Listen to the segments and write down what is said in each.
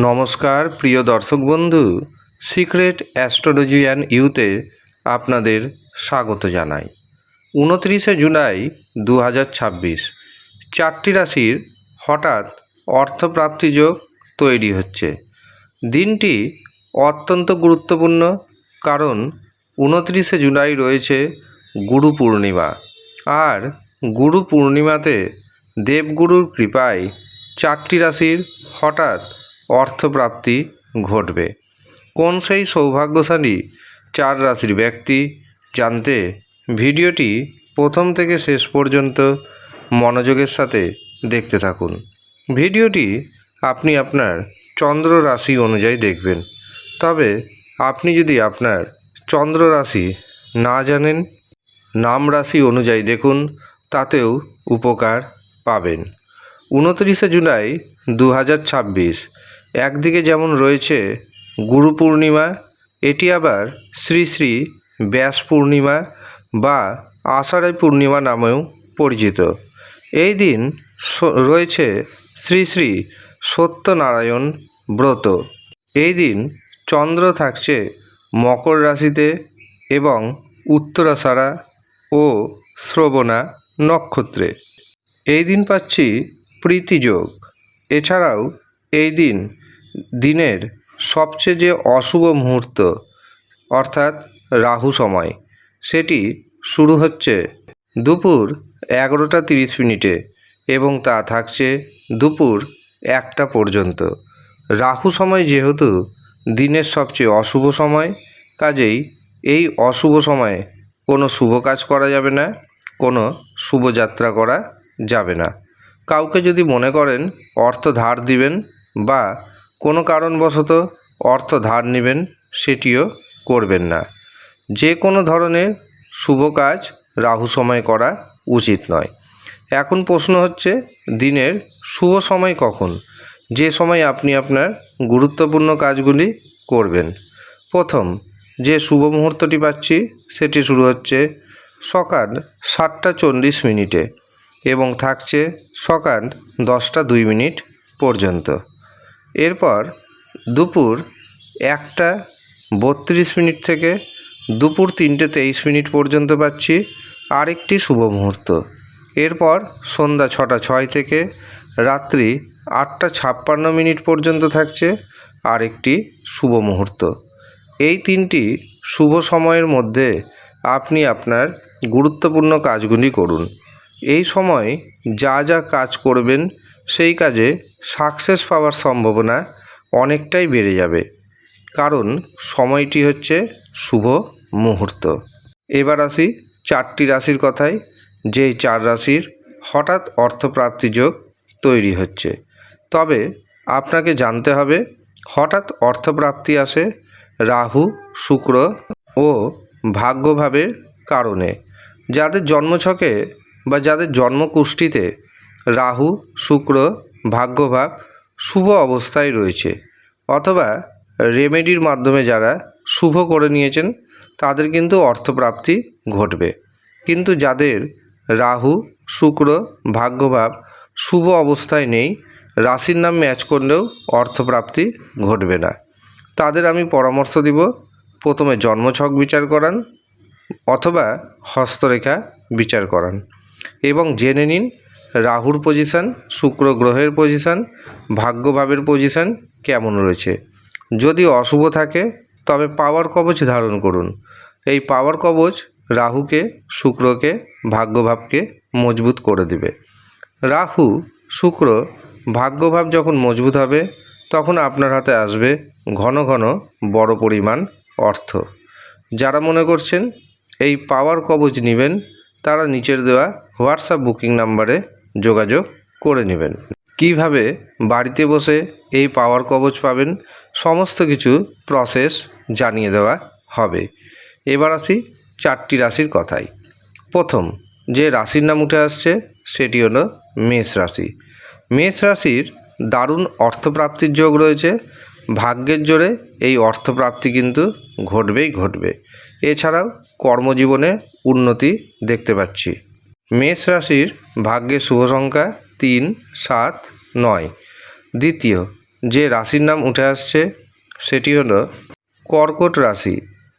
নমস্কার প্রিয় দর্শক বন্ধু, সিক্রেট অ্যাস্ট্রোলজি অ্যান্ড ইউতে আপনাদের স্বাগত জানাই। 29শে জুলাই 2026 চারটি রাশির হঠাৎ অর্থপ্রাপ্তি যোগ তৈরি হচ্ছে। দিনটি অত্যন্ত গুরুত্বপূর্ণ, কারণ 29শে জুলাই রয়েছে গুরু পূর্ণিমা। আর গুরু পূর্ণিমাতে দেবগুরুর কৃপায় চারটি রাশির হঠাৎ অর্থপ্রাপ্তি ঘটবে। কোন সেই সৌভাগ্যশালী চার রাশির ব্যক্তি জানতে ভিডিওটি প্রথম থেকে শেষ পর্যন্ত মনোযোগের সাথে দেখতে থাকুন। ভিডিওটি আপনি আপনার চন্দ্র রাশি অনুযায়ী দেখবেন। তবে আপনি যদি আপনার চন্দ্র রাশি না জানেন, নাম রাশি অনুযায়ী দেখুন, তাতেও উপকার পাবেন। 29শে জুলাই 2026 একদিকে যেমন রয়েছে গুরু পূর্ণিমা, এটি আবার শ্রী শ্রী ব্যাস পূর্ণিমা বা আষাঢ় পূর্ণিমা নামেও পরিচিত। এই দিন রয়েছে শ্রী শ্রী সত্যনারায়ণ ব্রত। এই দিন চন্দ্র থাকছে মকর রাশিতে এবং উত্তরাষাঢ়া ও শ্রবণা নক্ষত্রে। এই দিন পাচ্ছি প্রীতিযোগ। এছাড়াও এই দিনের সবচেয়ে যে অশুভ মুহূর্ত অর্থাৎ রাহু সময়, সেটি শুরু হচ্ছে দুপুর 11টা 30 মিনিটে এবং তা থাকছে দুপুর 1টা পর্যন্ত। রাহু সময় যেহেতু দিনের সবচেয়ে অশুভ সময়, কাজেই এই অশুভ সময়ে কোনো শুভ কাজ করা যাবে না, কোনো শুভযাত্রা করা যাবে না। কাউকে যদি মনে করেন অর্থ ধার দিবেন বা কোনো কারণবশত অর্থ ধার নেবেন, সেটিও করবেন না। যে কোনো ধরনের শুভ কাজ রাহু সময় করা উচিত নয়। এখন প্রশ্ন হচ্ছে দিনের শুভ সময় কখন, যে সময় আপনি আপনার গুরুত্বপূর্ণ কাজগুলি করবেন। প্রথম যে শুভ মুহূর্তটি পাচ্ছি সেটি শুরু হচ্ছে সকাল 7টা 40 মিনিটে এবং থাকছে সকাল 10টা 2 মিনিট পর্যন্ত। এরপর দুপুর 1টা 32 মিনিট থেকে দুপুর 3টে 23 মিনিট পর্যন্ত পাচ্ছি আরেকটি শুভ মুহূর্ত। এরপর সন্ধ্যা 6টা 6 থেকে রাত্রি 8টা 56 মিনিট পর্যন্ত থাকছে আরেকটি শুভ মুহূর্ত। এই তিনটি শুভ সময়ের মধ্যে আপনি আপনার গুরুত্বপূর্ণ কাজগুলি করুন। এই সময় যা যা কাজ করবেন সেই কাজে সাকসেস পাওয়ার সম্ভাবনা অনেকটাই বেড়ে যাবে, কারণ সময়টি হচ্ছে শুভ মুহূর্ত। এবার আসি চারটি রাশির কথায়, যেই চার রাশির হঠাৎ অর্থপ্রাপ্তি যোগ তৈরি হচ্ছে। তবে আপনাকে জানতে হবে হঠাৎ অর্থপ্রাপ্তি আসে রাহু, শুক্র ও ভাগ্যভাবের কারণে। যাদের জন্মছকে বা যাদের জন্মকুষ্ঠিতে রাহু, শুক্র, ভাগ্যভাব শুভ অবস্থায় রয়েছে, অথবা রেমেডির মাধ্যমে যারা শুভ করে নিয়েছেন, তাদের কিন্তু অর্থপ্রাপ্তি ঘটবে। কিন্তু যাদের রাহু, শুক্র, ভাগ্যভাব শুভ অবস্থায় নেই, রাশির নাম ম্যাচ করলেও অর্থপ্রাপ্তি ঘটবে না। তাদের আমি পরামর্শ দিব, প্রথমে জন্মছক বিচার করান অথবা হস্তরেখা বিচার করান এবং জেনে নিন রাহুর পজিশান, শুক্র গ্রহের পজিশান, ভাগ্যভাবের পজিশান কেমন রয়েছে। যদি অশুভ থাকে তবে পাওয়ার কবচ ধারণ করুন। এই পাওয়ার কবচ রাহুকে, শুক্রকে, ভাগ্যভাবকে মজবুত করে দেবে। রাহু, শুক্র, ভাগ্যভাব যখন মজবুত হবে, তখন আপনার হাতে আসবে ঘন ঘন বড় পরিমাণ অর্থ। যারা মনে করছেন এই পাওয়ার কবচ নেবেন, তারা নিচের দেওয়া হোয়াটসঅ্যাপ বুকিং নাম্বারে যোগাযোগ করে নেবেন। কিভাবে বাড়িতে বসে এই পাওয়ার কবচ পাবেন, সমস্ত কিছু প্রসেস জানিয়ে দেওয়া হবে। এবার আসি চারটি রাশির কথায়। প্রথম যে রাশির নাম উঠে আসছে সেটি হলো মেষ রাশি। মেষ রাশির দারুণ অর্থপ্রাপ্তির যোগ রয়েছে। ভাগ্যের জোরে এই অর্থপ্রাপ্তি কিন্তু ঘটবেই ঘটবে। এছাড়াও কর্মজীবনে উন্নতি দেখতে পাচ্ছি। মেষ রাশির ভাগ্যের শুভ সংখ্যা 3, 7, 9। দ্বিতীয় যে রাশির নাম উঠে আসছে সেটি হলো কর্কট রাশি।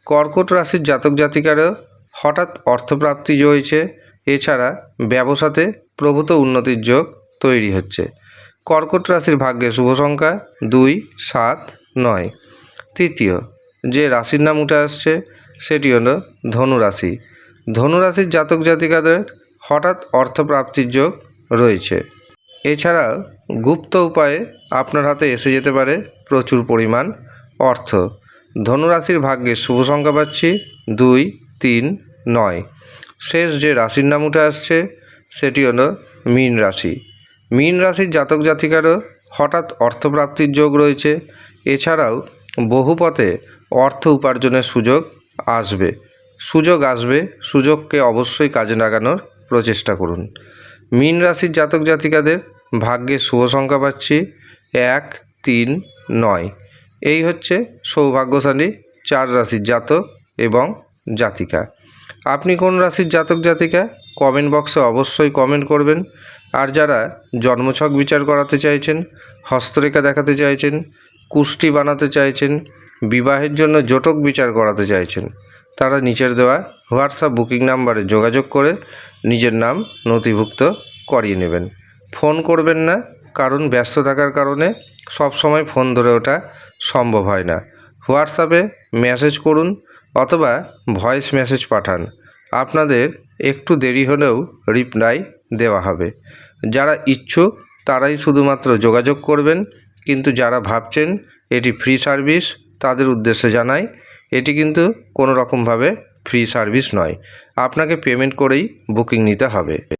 কর্কট রাশির জাতক জাতিকারও হঠাৎ অর্থপ্রাপ্তি রয়েছে। এছাড়া ব্যবসাতে প্রভূত উন্নতির যোগ তৈরি হচ্ছে। কর্কট রাশির ভাগ্যে শুভ সংখ্যা 2, 7, 9। তৃতীয় যে রাশির নাম উঠে আসছে সেটি হলো ধনু রাশি। ধনু রাশির জাতক জাতিকাদের হঠাৎ অর্থপ্রাপ্তির যোগ রয়েছে। এছাড়াও গুপ্ত উপায়ে আপনার হাতে এসে যেতে পারে প্রচুর পরিমাণ অর্থ। ধনুরাশির ভাগ্যে শুভ সংখ্যা পাচ্ছি 2, 3, 9। শেষ যে রাশির নাম উঠে আসছে সেটি হলো মীন রাশি। মীন রাশির জাতক জাতিকারও হঠাৎ অর্থপ্রাপ্তির যোগ রয়েছে। এছাড়াও বহু পথে অর্থ উপার্জনের সুযোগ আসবে। সুযোগকে অবশ্যই কাজে লাগানোর প্রচেষ্টা করুন। মীন রাশির জাতক জাতিকাদের ভাগ্যে শুভ সংখ্যা পাচ্ছি 1, 3, 9। এই হচ্ছে সৌভাগ্যশালী 4 রাশির জাতক এবং জাতিকা। আপনি কোন রাশির জাতক জাতিকা কমেন্ট বক্সে অবশ্যই কমেন্ট করবেন। আর যারা জন্মছক বিচার করাতে চাইছেন, হস্তরেখা দেখাতে চাইছেন, কুষ্টি বানাতে চাইছেন, বিবাহের জন্য জটক বিচার করাতে চাইছেন, তারা নিচের দেওয়া হোয়াটসঅ্যাপ বুকিং নাম্বারে যোগাযোগ করে নিজের নাম নথিভুক্ত করিয়ে নেবেন। ফোন করবেন না, কারণ ব্যস্ত থাকার কারণে সব সময় ফোন ধরে ওঠা সম্ভব হয় না। হোয়াটসঅ্যাপে মেসেজ করুন অথবা ভয়েস মেসেজ পাঠান। আপনাদের একটু দেরি হলেও রিপ্লাই দেওয়া হবে। যারা ইচ্ছুক তারাই শুধুমাত্র যোগাযোগ করবেন। কিন্তু যারা ভাবছেন এটি ফ্রি সার্ভিস, তাদের উদ্দেশ্যে জানাই এটি কিন্তু কোনো রকমভাবে ফ্রি সার্ভিস নয়। আপনাকে পেমেন্ট করেই বুকিং নিতে হবে।